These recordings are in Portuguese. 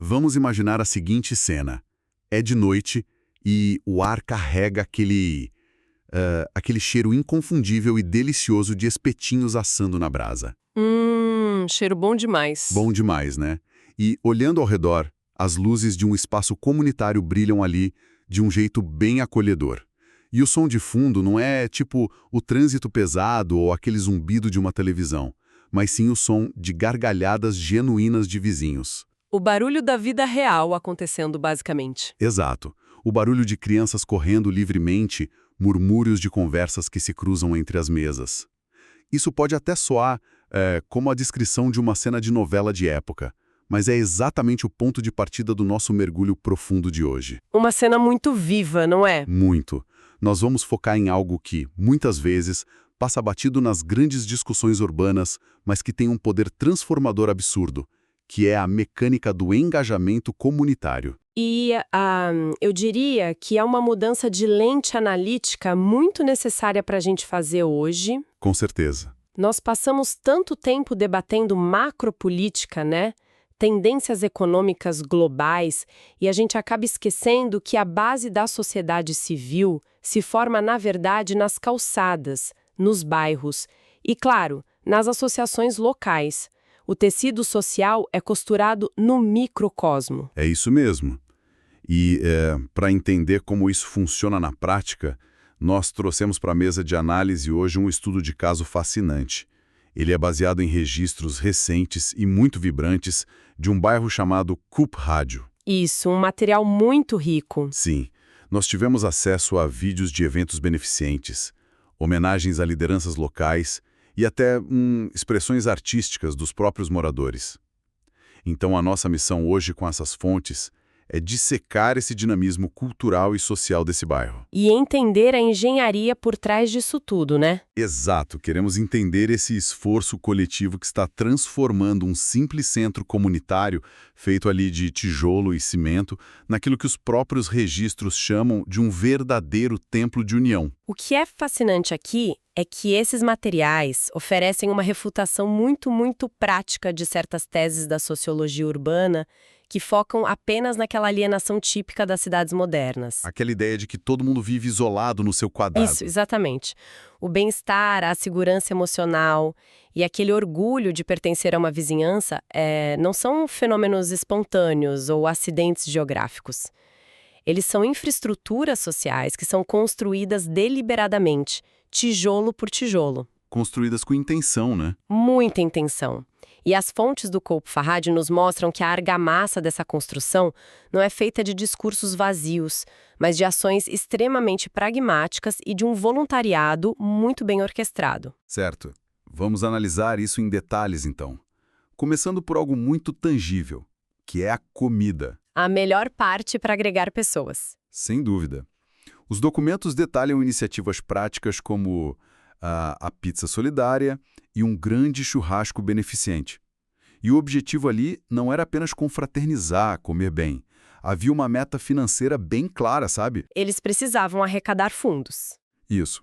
Vamos imaginar a seguinte cena. É de noite e o ar carrega aquele cheiro inconfundível e delicioso de espetinhos assando na brasa. Cheiro bom demais. Bom demais, né? E, olhando ao redor, as luzes de um espaço comunitário brilham ali de um jeito bem acolhedor. E o som de fundo não é tipo o trânsito pesado ou aquele zumbido de uma televisão, mas sim o som de gargalhadas genuínas de vizinhos. O barulho da vida real acontecendo, basicamente. Exato. O barulho de crianças correndo livremente, murmúrios de conversas que se cruzam entre as mesas. Isso pode até soar como a descrição de uma cena de novela de época, mas é exatamente o ponto de partida do nosso mergulho profundo de hoje. Uma cena muito viva, não é? Muito. Nós vamos focar em algo que, muitas vezes, passa batido nas grandes discussões urbanas, mas que tem um poder transformador absurdo, que é a mecânica do engajamento comunitário. E eu diria que é uma mudança de lente analítica muito necessária para a gente fazer hoje. Com certeza. Nós passamos tanto tempo debatendo macropolítica, né? Tendências econômicas globais, e a gente acaba esquecendo que a base da sociedade civil se forma, na verdade, nas calçadas, nos bairros e, claro, nas associações locais. O tecido social é costurado no microcosmo. É isso mesmo. E, para entender como isso funciona na prática, nós trouxemos para a mesa de análise hoje um estudo de caso fascinante. Ele é baseado em registros recentes e muito vibrantes de um bairro chamado Cup Rádio. Isso, um material muito rico. Sim, nós tivemos acesso a vídeos de eventos beneficentes, homenagens a lideranças locais e até expressões artísticas dos próprios moradores. Então a nossa missão hoje com essas fontes é dissecar esse dinamismo cultural e social desse bairro. E entender a engenharia por trás disso tudo, né? Exato, queremos entender esse esforço coletivo que está transformando um simples centro comunitário, feito ali de tijolo e cimento, naquilo que os próprios registros chamam de um verdadeiro templo de união. O que é fascinante aqui é que esses materiais oferecem uma refutação muito, muito prática de certas teses da sociologia urbana que focam apenas naquela alienação típica das cidades modernas. Aquela ideia de que todo mundo vive isolado no seu quadrado. Isso, exatamente. O bem-estar, a segurança emocional e aquele orgulho de pertencer a uma vizinhança não são fenômenos espontâneos ou acidentes geográficos. Eles são infraestruturas sociais que são construídas deliberadamente, tijolo por tijolo. Construídas com intenção, né? Muita intenção. E as fontes do Coop Farhad nos mostram que a argamassa dessa construção não é feita de discursos vazios, mas de ações extremamente pragmáticas e de um voluntariado muito bem orquestrado. Certo. Vamos analisar isso em detalhes, então. Começando por algo muito tangível, que é a comida. A melhor parte para agregar pessoas. Sem dúvida. Os documentos detalham iniciativas práticas como a pizza solidária e um grande churrasco beneficente. E o objetivo ali não era apenas confraternizar, comer bem. Havia uma meta financeira bem clara, sabe? Eles precisavam arrecadar fundos. Isso.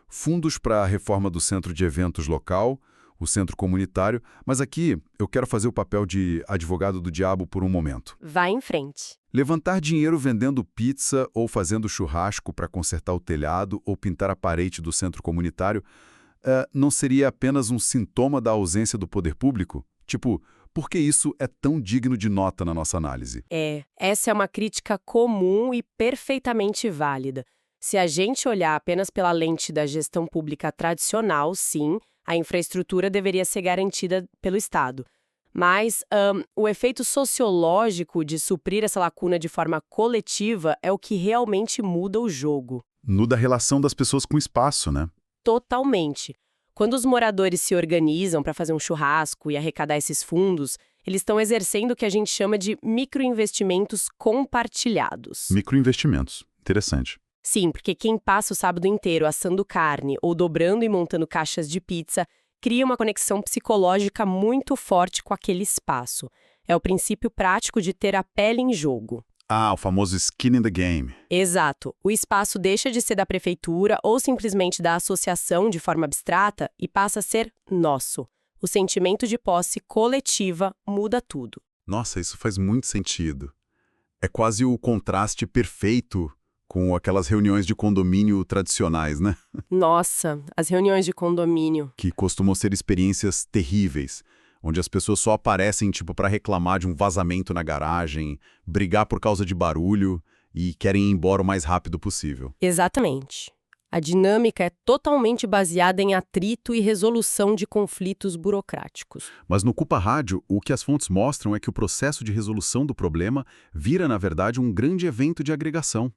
Fundos para a reforma do centro de eventos local, o centro comunitário, mas aqui eu quero fazer o papel de advogado do diabo por um momento. Vai em frente. Levantar dinheiro vendendo pizza ou fazendo churrasco para consertar o telhado ou pintar a parede do centro comunitário não seria apenas um sintoma da ausência do poder público? Tipo, por que isso é tão digno de nota na nossa análise? Essa é uma crítica comum e perfeitamente válida. Se a gente olhar apenas pela lente da gestão pública tradicional, sim, a infraestrutura deveria ser garantida pelo Estado. Mas o efeito sociológico de suprir essa lacuna de forma coletiva é o que realmente muda o jogo. Muda a relação das pessoas com o espaço, né? Totalmente. Quando os moradores se organizam para fazer um churrasco e arrecadar esses fundos, eles estão exercendo o que a gente chama de microinvestimentos compartilhados. Microinvestimentos. Interessante. Sim, porque quem passa o sábado inteiro assando carne ou dobrando e montando caixas de pizza cria uma conexão psicológica muito forte com aquele espaço. É o princípio prático de ter a pele em jogo. Ah, o famoso skin in the game. Exato. O espaço deixa de ser da prefeitura ou simplesmente da associação de forma abstrata e passa a ser nosso. O sentimento de posse coletiva muda tudo. Nossa, isso faz muito sentido. É quase o contraste perfeito com aquelas reuniões de condomínio tradicionais, né? Nossa, as reuniões de condomínio. Que costumam ser experiências terríveis, onde as pessoas só aparecem tipo para reclamar de um vazamento na garagem, brigar por causa de barulho e querem ir embora o mais rápido possível. Exatamente. A dinâmica é totalmente baseada em atrito e resolução de conflitos burocráticos. Mas no Culpa Rádio, o que as fontes mostram é que o processo de resolução do problema vira, na verdade, um grande evento de agregação.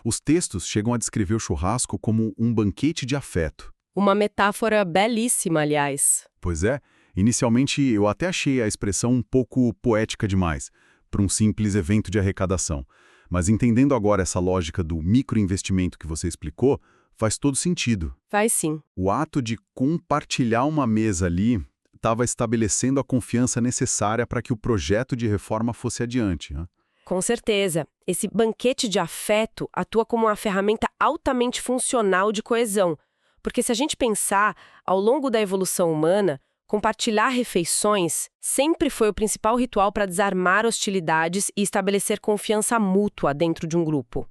Os textos chegam a descrever o churrasco como um banquete de afeto. Uma metáfora belíssima, aliás. Pois é, inicialmente eu até achei a expressão um pouco poética demais, para um simples evento de arrecadação. Mas entendendo agora essa lógica do microinvestimento que você explicou, faz todo sentido. Faz sim. O ato de compartilhar uma mesa ali estava estabelecendo a confiança necessária para que o projeto de reforma fosse adiante, né? Com certeza. Esse banquete de afeto atua como uma ferramenta altamente funcional de coesão. Porque se a gente pensar, ao longo da evolução humana, compartilhar refeições sempre foi o principal ritual para desarmar hostilidades e estabelecer confiança mútua dentro de um grupo.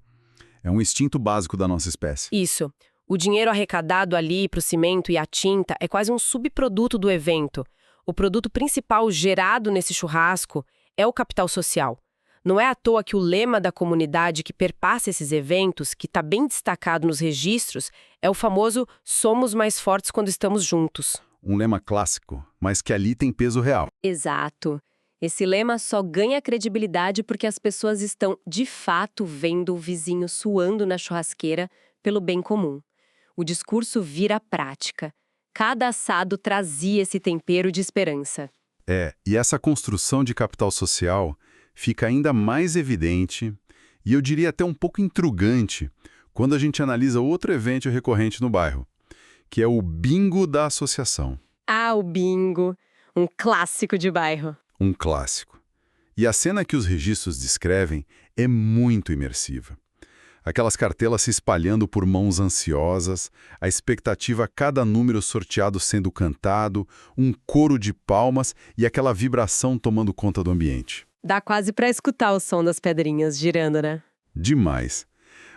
É um instinto básico da nossa espécie. Isso. O dinheiro arrecadado ali para o cimento e a tinta é quase um subproduto do evento. O produto principal gerado nesse churrasco é o capital social. Não é à toa que o lema da comunidade que perpassa esses eventos, que está bem destacado nos registros, é o famoso "somos mais fortes quando estamos juntos". Um lema clássico, mas que ali tem peso real. Exato. Esse lema só ganha credibilidade porque as pessoas estão, de fato, vendo o vizinho suando na churrasqueira pelo bem comum. O discurso vira prática. Cada assado trazia esse tempero de esperança. E essa construção de capital social fica ainda mais evidente, e eu diria até um pouco intrigante, quando a gente analisa outro evento recorrente no bairro, que é o bingo da associação. Ah, o bingo! Um clássico de bairro. Um clássico. E a cena que os registros descrevem é muito imersiva. Aquelas cartelas se espalhando por mãos ansiosas, a expectativa a cada número sorteado sendo cantado, um coro de palmas e aquela vibração tomando conta do ambiente. Dá quase para escutar o som das pedrinhas girando, né? Demais.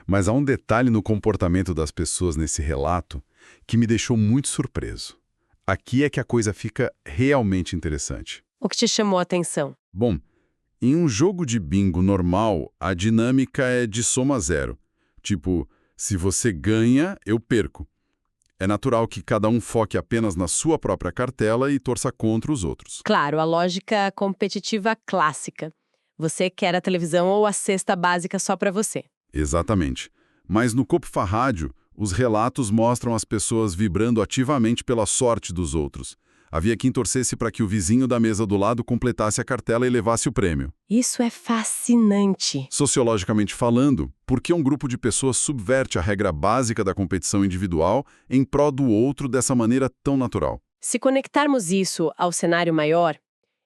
Mas há um detalhe no comportamento das pessoas nesse relato que me deixou muito surpreso. Aqui é que a coisa fica realmente interessante. O que te chamou a atenção? Bom, em um jogo de bingo normal, a dinâmica é de soma zero. Tipo, se você ganha, eu perco. É natural que cada um foque apenas na sua própria cartela e torça contra os outros. Claro, a lógica competitiva clássica. Você quer a televisão ou a cesta básica só para você. Exatamente. Mas no Culpa Rádio, os relatos mostram as pessoas vibrando ativamente pela sorte dos outros. Havia quem torcesse para que o vizinho da mesa do lado completasse a cartela e levasse o prêmio. Isso é fascinante. Sociologicamente falando, por que um grupo de pessoas subverte a regra básica da competição individual em prol do outro dessa maneira tão natural? Se conectarmos isso ao cenário maior,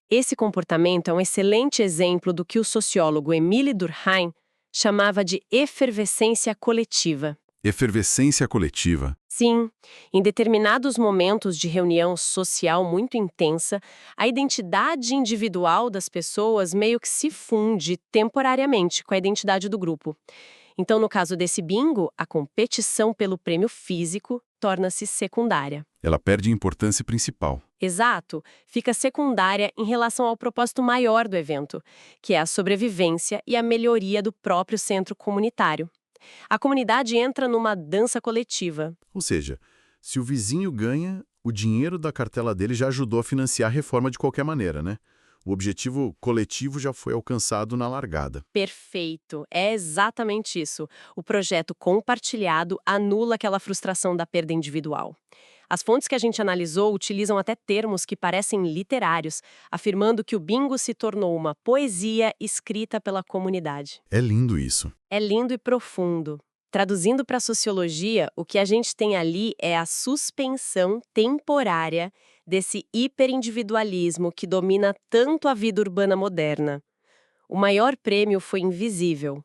esse comportamento é um excelente exemplo do que o sociólogo Émile Durkheim chamava de efervescência coletiva. Efervescência coletiva. Sim, em determinados momentos de reunião social muito intensa, a identidade individual das pessoas meio que se funde temporariamente com a identidade do grupo. Então, no caso desse bingo, a competição pelo prêmio físico torna-se secundária. Ela perde a importância principal. Exato, fica secundária em relação ao propósito maior do evento, que é a sobrevivência e a melhoria do próprio centro comunitário. A comunidade entra numa dança coletiva. Ou seja, se o vizinho ganha, o dinheiro da cartela dele já ajudou a financiar a reforma de qualquer maneira, né? O objetivo coletivo já foi alcançado na largada. Perfeito, é exatamente isso. O projeto compartilhado anula aquela frustração da perda individual. As fontes que a gente analisou utilizam até termos que parecem literários, afirmando que o bingo se tornou uma poesia escrita pela comunidade. É lindo isso. É lindo e profundo. Traduzindo para a sociologia, o que a gente tem ali é a suspensão temporária desse hiperindividualismo que domina tanto a vida urbana moderna. O maior prêmio foi invisível.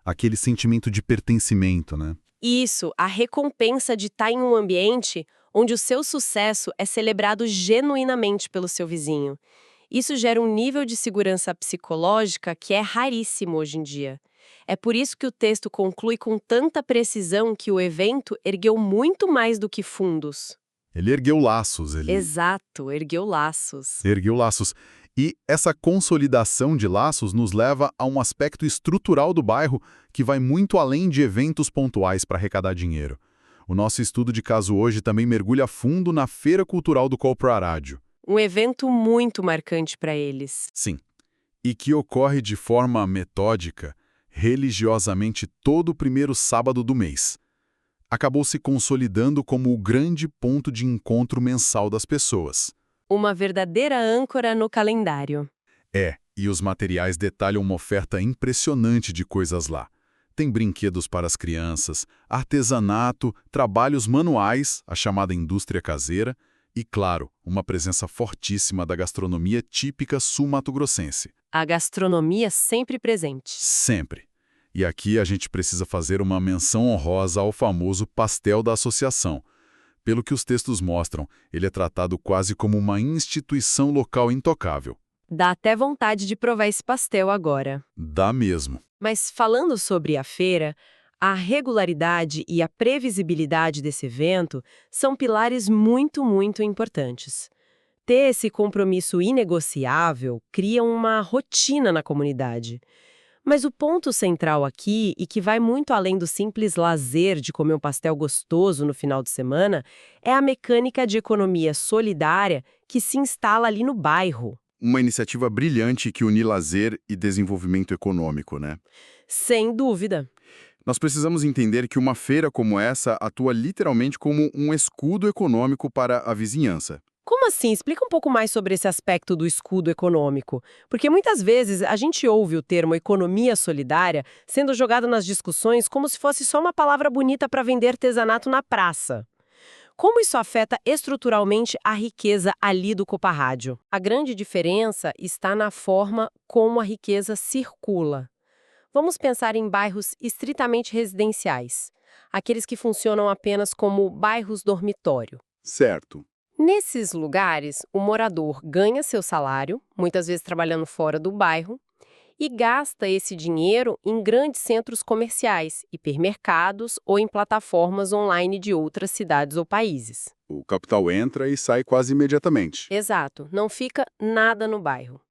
Aquele sentimento de pertencimento, né? Isso, a recompensa de estar em um ambiente onde o seu sucesso é celebrado genuinamente pelo seu vizinho. Isso gera um nível de segurança psicológica que é raríssimo hoje em dia. É por isso que o texto conclui com tanta precisão que o evento ergueu muito mais do que fundos. Ele ergueu laços, Exato, ergueu laços. ergueu laços. E essa consolidação de laços nos leva a um aspecto estrutural do bairro que vai muito além de eventos pontuais para arrecadar dinheiro. O nosso estudo de caso hoje também mergulha a fundo na Feira Cultural do Cooperarádio. Um evento muito marcante para eles. Sim. E que ocorre de forma metódica, religiosamente todo o primeiro sábado do mês. Acabou se consolidando como o grande ponto de encontro mensal das pessoas. Uma verdadeira âncora no calendário. E os materiais detalham uma oferta impressionante de coisas lá. Tem brinquedos para as crianças, artesanato, trabalhos manuais, a chamada indústria caseira, e, claro, uma presença fortíssima da gastronomia típica sul-mato-grossense. A gastronomia sempre presente. Sempre. E aqui a gente precisa fazer uma menção honrosa ao famoso pastel da associação. Pelo que os textos mostram, ele é tratado quase como uma instituição local intocável. Dá até vontade de provar esse pastel agora. Dá mesmo. Mas falando sobre a feira, a regularidade e a previsibilidade desse evento são pilares muito, muito importantes. Ter esse compromisso inegociável cria uma rotina na comunidade. Mas o ponto central aqui, e que vai muito além do simples lazer de comer um pastel gostoso no final de semana, é a mecânica de economia solidária que se instala ali no bairro. Uma iniciativa brilhante que une lazer e desenvolvimento econômico, né? Sem dúvida. Nós precisamos entender que uma feira como essa atua literalmente como um escudo econômico para a vizinhança. Como assim? Explica um pouco mais sobre esse aspecto do escudo econômico. Porque muitas vezes a gente ouve o termo economia solidária sendo jogado nas discussões como se fosse só uma palavra bonita para vender artesanato na praça. Como isso afeta estruturalmente a riqueza ali do Coparrádio? A grande diferença está na forma como a riqueza circula. Vamos pensar em bairros estritamente residenciais, aqueles que funcionam apenas como bairros dormitório. Certo. Nesses lugares, o morador ganha seu salário, muitas vezes trabalhando fora do bairro, e gasta esse dinheiro em grandes centros comerciais, hipermercados ou em plataformas online de outras cidades ou países. O capital entra e sai quase imediatamente. Exato, não fica nada no bairro.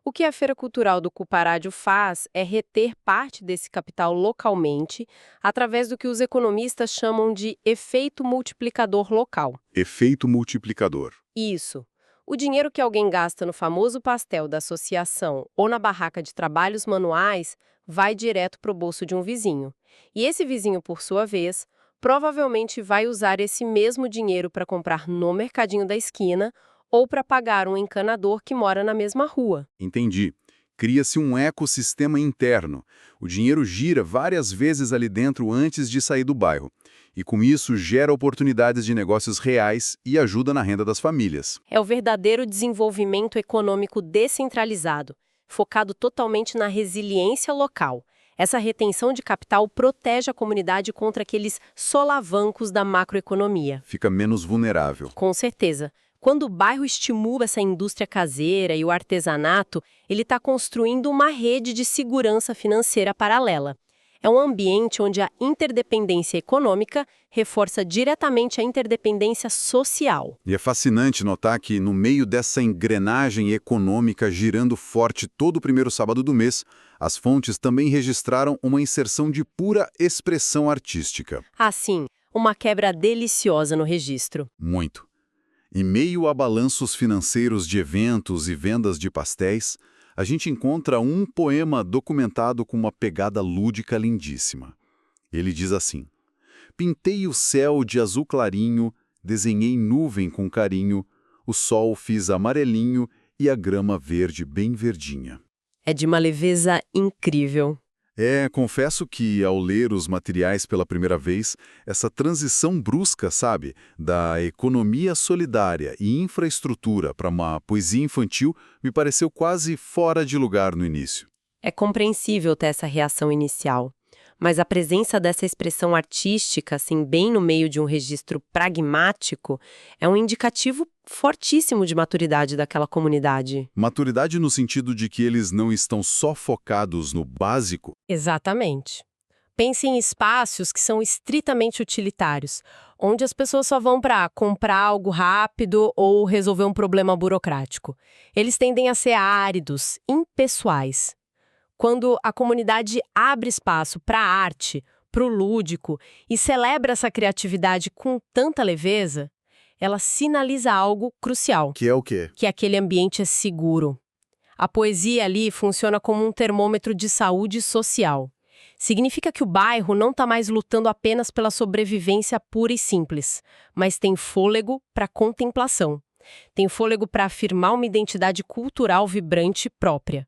O que a Feira Cultural do Coparádio faz é reter parte desse capital localmente, através do que os economistas chamam de efeito multiplicador local. Efeito multiplicador. Isso. O dinheiro que alguém gasta no famoso pastel da associação ou na barraca de trabalhos manuais vai direto para o bolso de um vizinho. E esse vizinho, por sua vez, provavelmente vai usar esse mesmo dinheiro para comprar no mercadinho da esquina ou para pagar um encanador que mora na mesma rua. Entendi. Cria-se um ecossistema interno. O dinheiro gira várias vezes ali dentro antes de sair do bairro. E com isso gera oportunidades de negócios reais e ajuda na renda das famílias. É o verdadeiro desenvolvimento econômico descentralizado, focado totalmente na resiliência local. Essa retenção de capital protege a comunidade contra aqueles solavancos da macroeconomia. Fica menos vulnerável. Com certeza. Quando o bairro estimula essa indústria caseira e o artesanato, ele está construindo uma rede de segurança financeira paralela. É um ambiente onde a interdependência econômica reforça diretamente a interdependência social. E é fascinante notar que, no meio dessa engrenagem econômica girando forte todo o primeiro sábado do mês, as fontes também registraram uma inserção de pura expressão artística. Assim, uma quebra deliciosa no registro. Muito. Em meio a balanços financeiros de eventos e vendas de pastéis, a gente encontra um poema documentado com uma pegada lúdica lindíssima. Ele diz assim: pintei o céu de azul clarinho, desenhei nuvem com carinho, o sol fiz amarelinho e a grama verde bem verdinha. É de uma leveza incrível. Confesso que, ao ler os materiais pela primeira vez, essa transição brusca, sabe, da economia solidária e infraestrutura para uma poesia infantil me pareceu quase fora de lugar no início. É compreensível ter essa reação inicial. Mas a presença dessa expressão artística, assim, bem no meio de um registro pragmático, é um indicativo fortíssimo de maturidade daquela comunidade. Maturidade no sentido de que eles não estão só focados no básico? Exatamente. Pense em espaços que são estritamente utilitários, onde as pessoas só vão para comprar algo rápido ou resolver um problema burocrático. Eles tendem a ser áridos, impessoais. Quando a comunidade abre espaço para a arte, para o lúdico e celebra essa criatividade com tanta leveza, ela sinaliza algo crucial, Que é o quê? que aquele ambiente é seguro. A poesia ali funciona como um termômetro de saúde social. Significa que o bairro não está mais lutando apenas pela sobrevivência pura e simples, mas tem fôlego para contemplação. Tem fôlego para afirmar uma identidade cultural vibrante própria.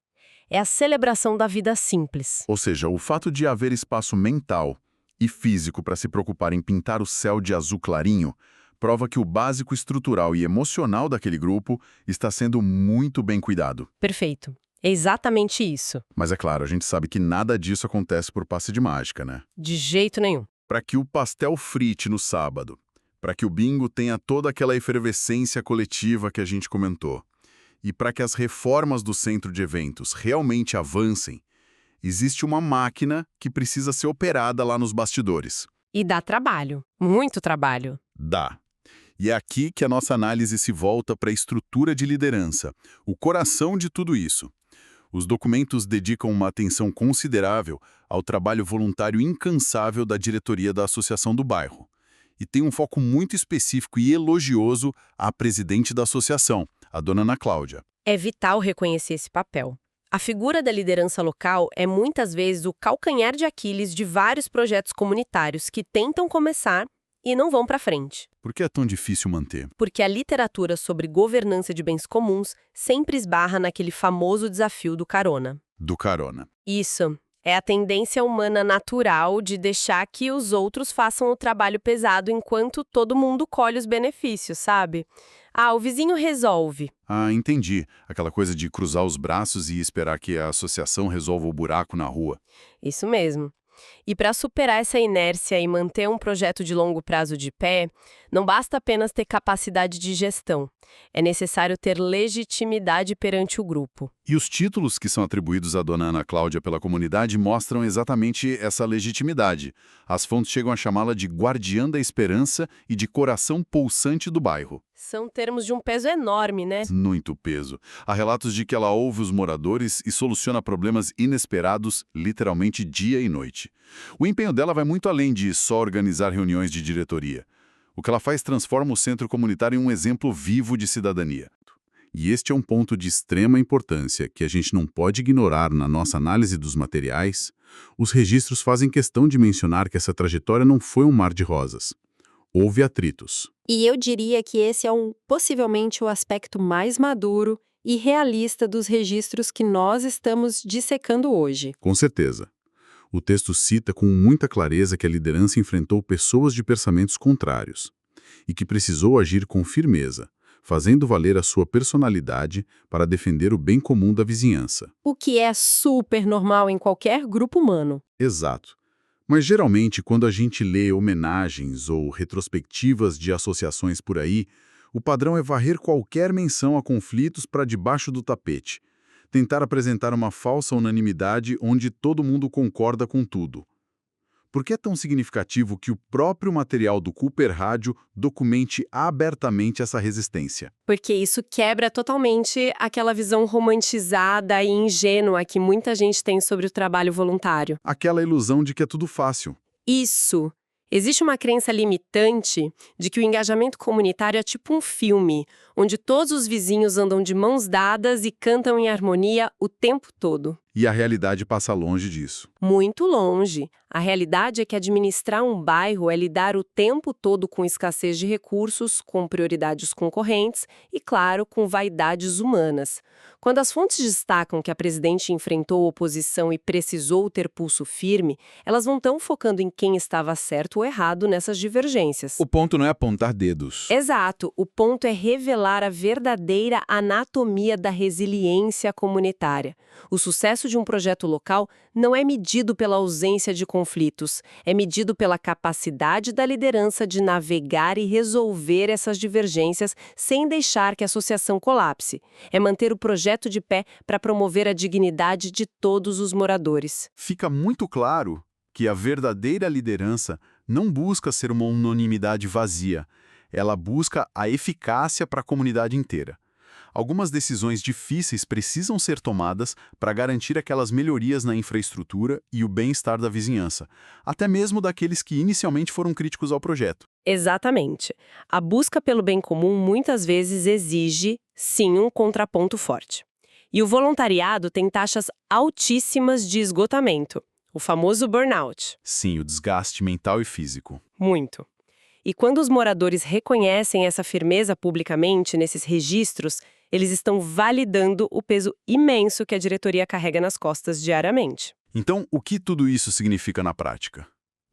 É a celebração da vida simples. Ou seja, o fato de haver espaço mental e físico para se preocupar em pintar o céu de azul clarinho prova que o básico estrutural e emocional daquele grupo está sendo muito bem cuidado. Perfeito. É exatamente isso. Mas é claro, a gente sabe que nada disso acontece por passe de mágica, né? De jeito nenhum. Para que o pastel frite no sábado, para que o bingo tenha toda aquela efervescência coletiva que a gente comentou, e para que as reformas do centro de eventos realmente avancem, existe uma máquina que precisa ser operada lá nos bastidores. E dá trabalho. Muito trabalho. Dá. E é aqui que a nossa análise se volta para a estrutura de liderança, o coração de tudo isso. Os documentos dedicam uma atenção considerável ao trabalho voluntário incansável da diretoria da Associação do Bairro. E tem um foco muito específico e elogioso à presidente da associação, a dona Ana Cláudia. É vital reconhecer esse papel. A figura da liderança local é muitas vezes o calcanhar de Aquiles de vários projetos comunitários que tentam começar e não vão para frente. Por que é tão difícil manter? Porque a literatura sobre governança de bens comuns sempre esbarra naquele famoso desafio do carona. Do carona. Isso. É a tendência humana natural de deixar que os outros façam o trabalho pesado enquanto todo mundo colhe os benefícios, sabe? Ah, o vizinho resolve. Ah, entendi. Aquela coisa de cruzar os braços e esperar que a associação resolva o buraco na rua. Isso mesmo. E para superar essa inércia e manter um projeto de longo prazo de pé, não basta apenas ter capacidade de gestão. É necessário ter legitimidade perante o grupo. E os títulos que são atribuídos à dona Ana Cláudia pela comunidade mostram exatamente essa legitimidade. As fontes chegam a chamá-la de guardiã da esperança e de coração pulsante do bairro. São termos de um peso enorme, né? Muito peso. Há relatos de que ela ouve os moradores e soluciona problemas inesperados, literalmente dia e noite. O empenho dela vai muito além de só organizar reuniões de diretoria. O que ela faz transforma o centro comunitário em um exemplo vivo de cidadania. E este é um ponto de extrema importância que a gente não pode ignorar na nossa análise dos materiais. Os registros fazem questão de mencionar que essa trajetória não foi um mar de rosas. Houve atritos. E eu diria que esse é possivelmente o aspecto mais maduro e realista dos registros que nós estamos dissecando hoje. Com certeza. O texto cita com muita clareza que a liderança enfrentou pessoas de pensamentos contrários e que precisou agir com firmeza, fazendo valer a sua personalidade para defender o bem comum da vizinhança. O que é super normal em qualquer grupo humano. Exato. Mas geralmente, quando a gente lê homenagens ou retrospectivas de associações por aí, o padrão é varrer qualquer menção a conflitos para debaixo do tapete. Tentar apresentar uma falsa unanimidade onde todo mundo concorda com tudo. Por que é tão significativo que o próprio material do Cooper Rádio documente abertamente essa resistência? Porque isso quebra totalmente aquela visão romantizada e ingênua que muita gente tem sobre o trabalho voluntário. Aquela ilusão de que é tudo fácil. Isso. Existe uma crença limitante de que o engajamento comunitário é tipo um filme, onde todos os vizinhos andam de mãos dadas e cantam em harmonia o tempo todo. E a realidade passa longe disso. Muito longe. A realidade é que administrar um bairro é lidar o tempo todo com escassez de recursos, com prioridades concorrentes e, claro, com vaidades humanas. Quando as fontes destacam que a presidente enfrentou oposição e precisou ter pulso firme, elas não estão focando em quem estava certo ou errado nessas divergências. O ponto não é apontar dedos. Exato. O ponto é revelar a verdadeira anatomia da resiliência comunitária. O sucesso sucesso de um projeto local não é medido pela ausência de conflitos, é medido pela capacidade da liderança de navegar e resolver essas divergências sem deixar que a associação colapse. É manter o projeto de pé para promover a dignidade de todos os moradores. Fica muito claro que a verdadeira liderança não busca ser uma unanimidade vazia, ela busca a eficácia para a comunidade inteira. Algumas decisões difíceis precisam ser tomadas para garantir aquelas melhorias na infraestrutura e o bem-estar da vizinhança, até mesmo daqueles que inicialmente foram críticos ao projeto. Exatamente. A busca pelo bem comum muitas vezes exige, sim, um contraponto forte. E o voluntariado tem taxas altíssimas de esgotamento, o famoso burnout. Sim, o desgaste mental e físico. Muito. E quando os moradores reconhecem essa firmeza publicamente nesses registros, eles estão validando o peso imenso que a diretoria carrega nas costas diariamente. Então, o que tudo isso significa na prática?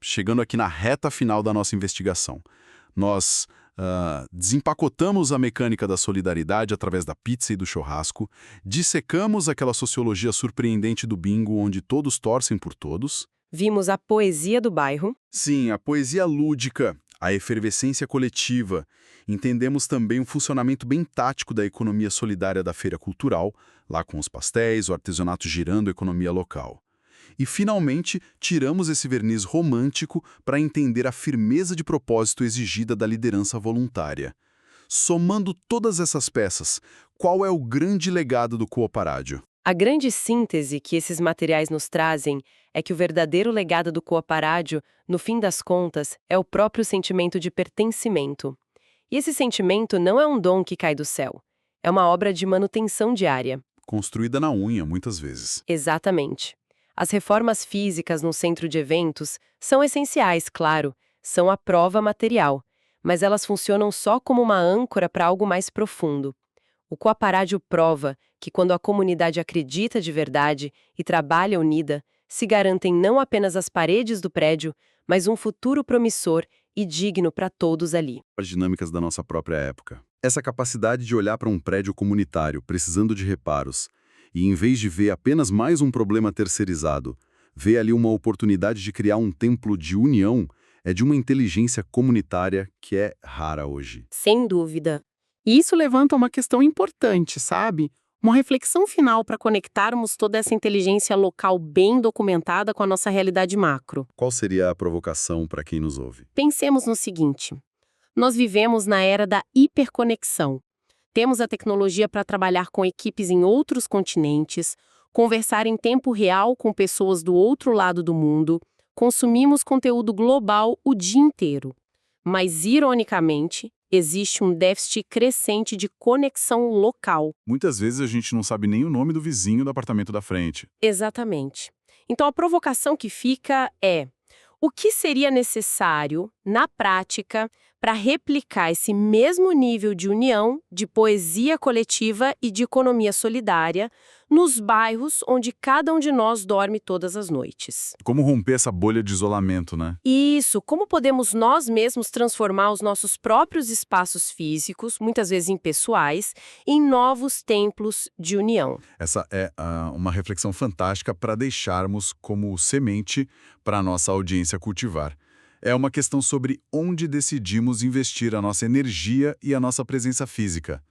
Chegando aqui na reta final da nossa investigação, nós desempacotamos a mecânica da solidariedade através da pizza e do churrasco, dissecamos aquela sociologia surpreendente do bingo onde todos torcem por todos. Vimos a poesia do bairro. Sim, a poesia lúdica, a efervescência coletiva. Entendemos também o funcionamento bem tático da economia solidária da feira cultural, lá com os pastéis, o artesanato girando a economia local. E, finalmente, tiramos esse verniz romântico para entender a firmeza de propósito exigida da liderança voluntária. Somando todas essas peças, qual é o grande legado do Cooparádio? A grande síntese que esses materiais nos trazem é que o verdadeiro legado do Cooparádio, no fim das contas, é o próprio sentimento de pertencimento. E esse sentimento não é um dom que cai do céu. É uma obra de manutenção diária. Construída na unha, muitas vezes. Exatamente. As reformas físicas no centro de eventos são essenciais, claro, são a prova material, mas elas funcionam só como uma âncora para algo mais profundo. O Cooparádio prova que quando a comunidade acredita de verdade e trabalha unida, se garantem não apenas as paredes do prédio, mas um futuro promissor e digno para todos ali. As dinâmicas da nossa própria época. Essa capacidade de olhar para um prédio comunitário precisando de reparos e, em vez de ver apenas mais um problema terceirizado, ver ali uma oportunidade de criar um templo de união, é de uma inteligência comunitária que é rara hoje. Sem dúvida. E isso levanta uma questão importante, sabe? Uma reflexão final para conectarmos toda essa inteligência local bem documentada com a nossa realidade macro. Qual seria a provocação para quem nos ouve? Pensemos no seguinte: nós vivemos na era da hiperconexão. Temos a tecnologia para trabalhar com equipes em outros continentes, conversar em tempo real com pessoas do outro lado do mundo, consumimos conteúdo global o dia inteiro. Mas, ironicamente, existe um déficit crescente de conexão local. Muitas vezes a gente não sabe nem o nome do vizinho do apartamento da frente. Exatamente. Então, a provocação que fica é: o que seria necessário, na prática, para replicar esse mesmo nível de união, de poesia coletiva e de economia solidária nos bairros onde cada um de nós dorme todas as noites? Como romper essa bolha de isolamento, né? Isso, como podemos nós mesmos transformar os nossos próprios espaços físicos, muitas vezes impessoais, em novos templos de união? Essa é uma reflexão fantástica para deixarmos como semente para a nossa audiência cultivar. É uma questão sobre onde decidimos investir a nossa energia e a nossa presença física.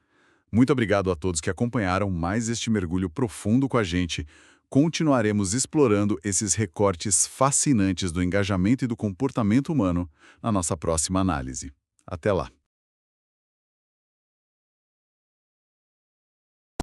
Muito obrigado a todos que acompanharam mais este mergulho profundo com a gente. Continuaremos explorando esses recortes fascinantes do engajamento e do comportamento humano na nossa próxima análise. Até lá!